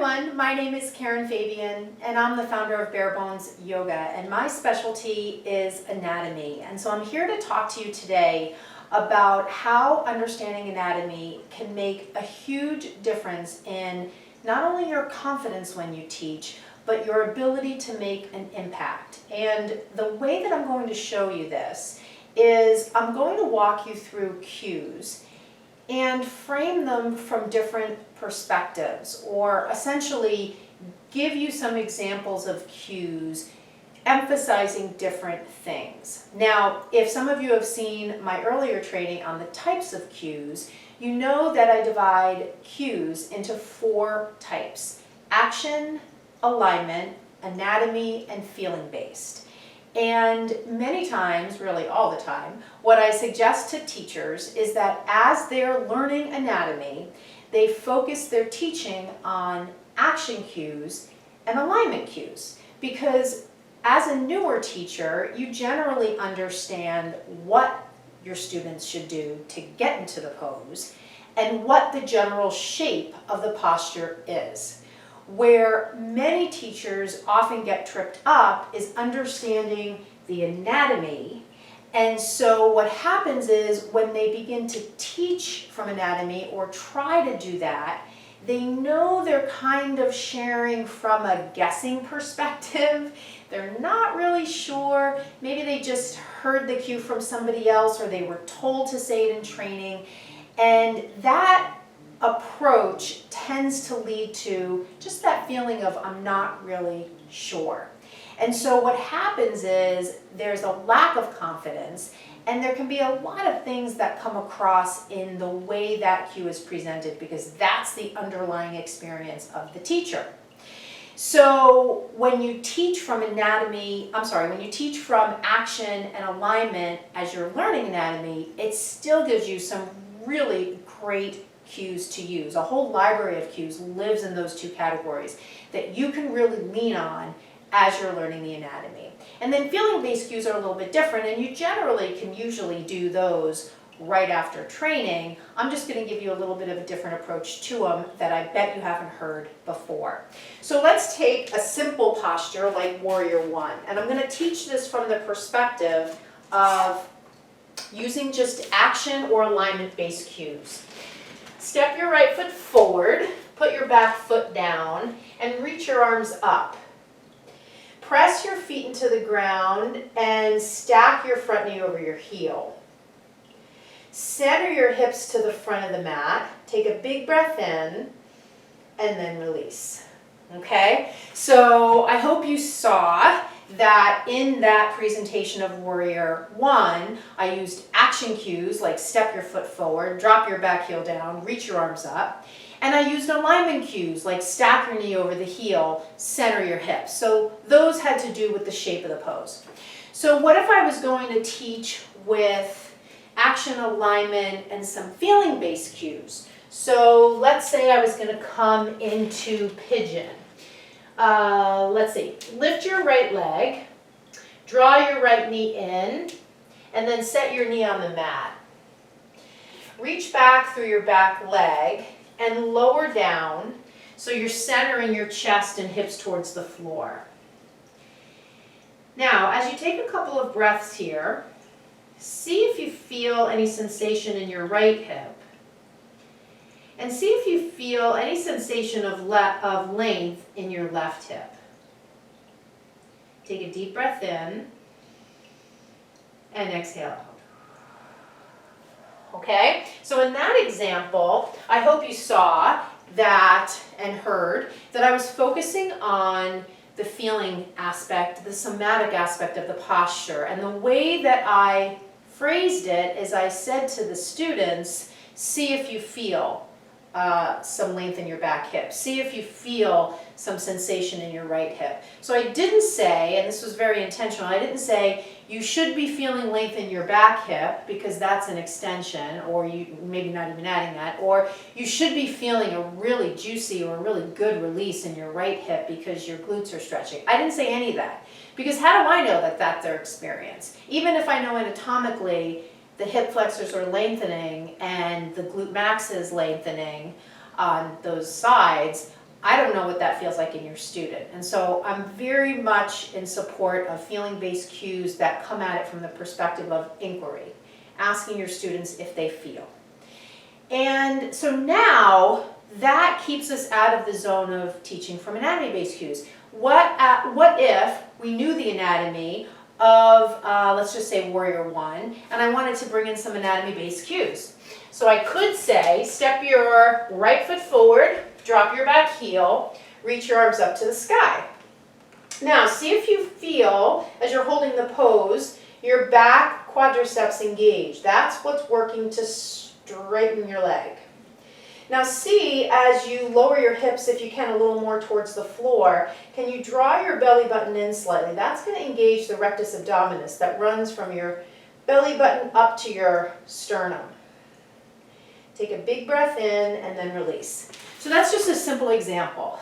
everyone, my name is Karen Fabian and I'm the founder of Bare Bones Yoga, and my specialty is anatomy. And so I'm here to talk to you today about how understanding anatomy can make a huge difference in not only your confidence when you teach, but your ability to make an impact. And the way that I'm going to show you this is I'm going to walk you through cues and frame them from different perspectives, or essentially give you some examples of cues emphasizing different things. Now, if some of you have seen my earlier training on the types of cues, you know that I divide cues into 4 types: action, alignment, anatomy, and feeling based. And many times, really all the time, what I suggest to teachers is that as they're learning anatomy, they focus their teaching on action cues and alignment cues. Because as a newer teacher, you generally understand what your students should do to get into the pose and what the general shape of the posture is. Where many teachers often get tripped up is understanding the anatomy. And so what happens is when they begin to teach from anatomy or try to do that, they know they're kind of sharing from a guessing perspective. They're not really sure. Maybe they just heard the cue from somebody else, or they were told to say it in training. And that approach tends to lead to just that feeling of I'm not really sure. And so what happens is there's a lack of confidence, and there can be a lot of things that come across in the way that cue is presented, because that's the underlying experience of the teacher. So when you teach from when you teach from action and alignment as you're learning anatomy, it still gives you some really great cues to use. A whole library of cues lives in those 2 categories that you can really lean on as you're learning the anatomy. And then feeling-based cues are a little bit different, and you generally can usually do those right after training. I'm just going to give you a little bit of a different approach to them that I bet you haven't heard before. So let's take a simple posture like Warrior One, and I'm going to teach this from the perspective of using just action or alignment-based cues. Step your right foot forward, put your back foot down, and reach your arms up. Press your feet into the ground and stack your front knee over your heel. Center your hips to the front of the mat. Take a big breath in, and then release. Okay? So I hope you saw that in that presentation of Warrior One, I used action cues like step your foot forward, drop your back heel down, reach your arms up. And I used alignment cues like stack your knee over the heel, center your hips. So those had to do with the shape of the pose. So what if I was going to teach with action, alignment, and some feeling-based cues? So let's say I was going to come into pigeon. Let's see, lift your right leg, draw your right knee in, and then set your knee on the mat. Reach back through your back leg and lower down so you're centering your chest and hips towards the floor. Now, as you take a couple of breaths here, see if you feel any sensation in your right hip. And see if you feel any sensation of length in your left hip. Take a deep breath in and exhale out. Okay? So in that example, I hope you saw that and heard that I was focusing on the feeling aspect, the somatic aspect of the posture. And the way that I phrased it is I said to the students, see if you feel some length in your back hip. See if you feel some sensation in your right hip. So I didn't say, and this was very intentional, I didn't say you should be feeling length in your back hip because that's an extension, or you maybe not even adding that, or you should be feeling a really juicy or a really good release in your right hip because your glutes are stretching. I didn't say any of that, because how do I know that that's their experience? Even if I know anatomically the hip flexors are lengthening and the glute max is lengthening on those sides, I don't know what that feels like in your student. And so I'm very much in support of feeling-based cues that come at it from the perspective of inquiry, asking your students if they feel. And so now that keeps us out of the zone of teaching from anatomy-based cues. What if we knew the anatomy of, let's just say Warrior One, and I wanted to bring in some anatomy-based cues? So I could say, step your right foot forward, drop your back heel, reach your arms up to the sky. Now, see if you feel, as you're holding the pose, your back quadriceps engaged. That's what's working to straighten your leg. Now see, as you lower your hips, if you can, a little more towards the floor, can you draw your belly button in slightly? That's going to engage the rectus abdominis that runs from your belly button up to your sternum. Take a big breath in and then release. So that's just a simple example.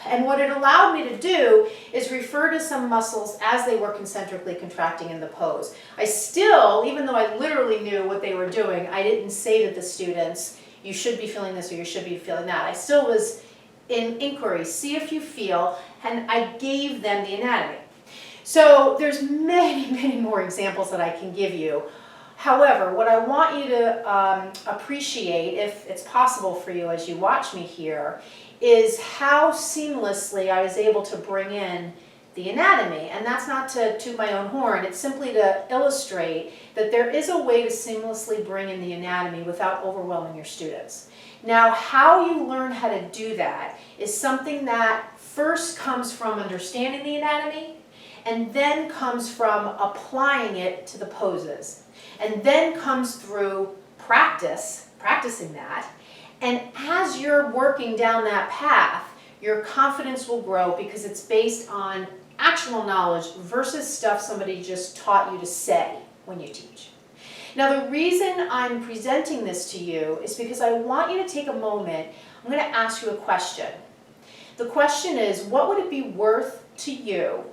And what it allowed me to do is refer to some muscles as they were concentrically contracting in the pose. I still, even though I literally knew what they were doing, I didn't say to the students, you should be feeling this or you should be feeling that. I still was in inquiry, see if you feel, and I gave them the anatomy. So there's many, many more examples that I can give you. However, what I want you to appreciate, if it's possible for you as you watch me here, is how seamlessly I was able to bring in the anatomy. And that's not to toot my own horn, it's simply to illustrate that there is a way to seamlessly bring in the anatomy without overwhelming your students. Now, how you learn how to do that is something that first comes from understanding the anatomy, and then comes from applying it to the poses, and then comes through practicing that. And as you're working down that path, your confidence will grow because it's based on actual knowledge versus stuff somebody just taught you to say when you teach. Now, the reason I'm presenting this to you is because I want you to take a moment. I'm going to ask you a question. The question is, what would it be worth to you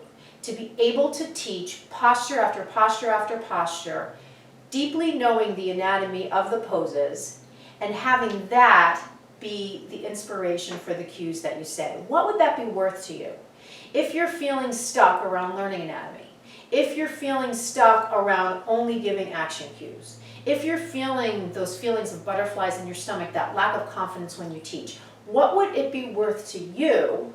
to be able to teach posture after posture after posture, deeply knowing the anatomy of the poses, and having that be the inspiration for the cues that you say? What would that be worth to you? If you're feeling stuck around learning anatomy, if you're feeling stuck around only giving action cues, if you're feeling those feelings of butterflies in your stomach, that lack of confidence when you teach, what would it be worth to you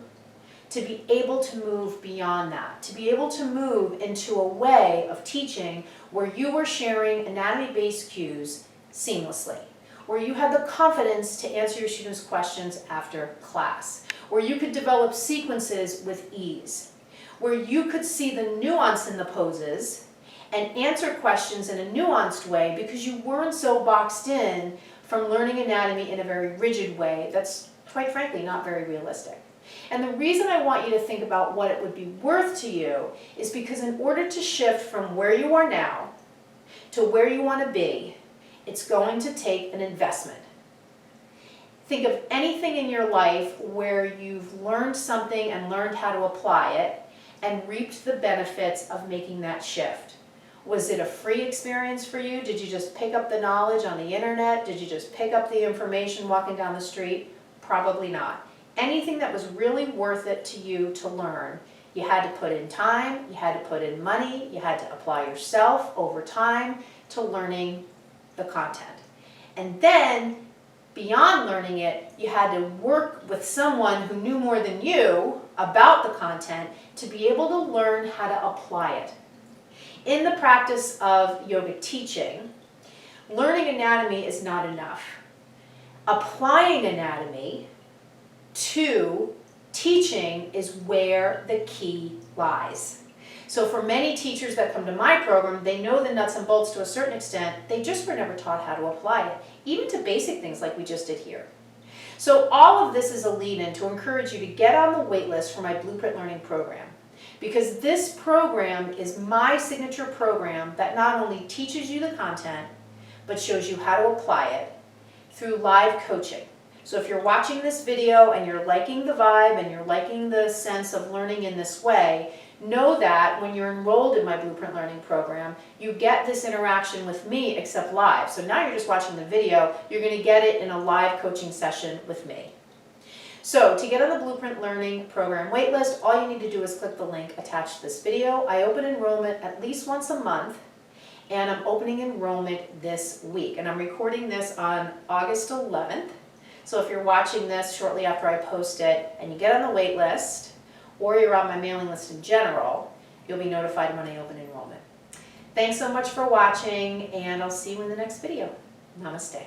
to be able to move beyond that, to be able to move into a way of teaching where you were sharing anatomy-based cues seamlessly, where you had the confidence to answer your students' questions after class, where you could develop sequences with ease, where you could see the nuance in the poses and answer questions in a nuanced way because you weren't so boxed in from learning anatomy in a very rigid way that's, quite frankly, not very realistic. And the reason I want you to think about what it would be worth to you is because in order to shift from where you are now to where you want to be, it's going to take an investment. Think of anything in your life where you've learned something and learned how to apply it and reaped the benefits of making that shift. Was it a free experience for you? Did you just pick up the knowledge on the internet? Did you just pick up the information walking down the street? Probably not. Anything that was really worth it to you to learn, you had to put in time, you had to put in money, you had to apply yourself over time to learning the content. And then, beyond learning it, you had to work with someone who knew more than you about the content to be able to learn how to apply it. In the practice of yoga teaching, learning anatomy is not enough. Applying anatomy to teaching is where the key lies. So for many teachers that come to my program, they know the nuts and bolts to a certain extent, they just were never taught how to apply it, even to basic things like we just did here. So all of this is a lead-in to encourage you to get on the wait list for my Blueprint Learning Program. Because this program is my signature program that not only teaches you the content, but shows you how to apply it through live coaching. So if you're watching this video and you're liking the vibe and you're liking the sense of learning in this way, know that when you're enrolled in my Blueprint Learning Program, you get this interaction with me except live. So now you're just watching the video, you're going to get it in a live coaching session with me. So to get on the Blueprint Learning Program waitlist, all you need to do is click the link attached to this video. I open enrollment at least once a month, and I'm opening enrollment this week. And I'm recording this on August 11th. So if you're watching this shortly after I post it and you get on the wait list, or you're on my mailing list in general, you'll be notified when I open enrollment. Thanks so much for watching, and I'll see you in the next video. Namaste.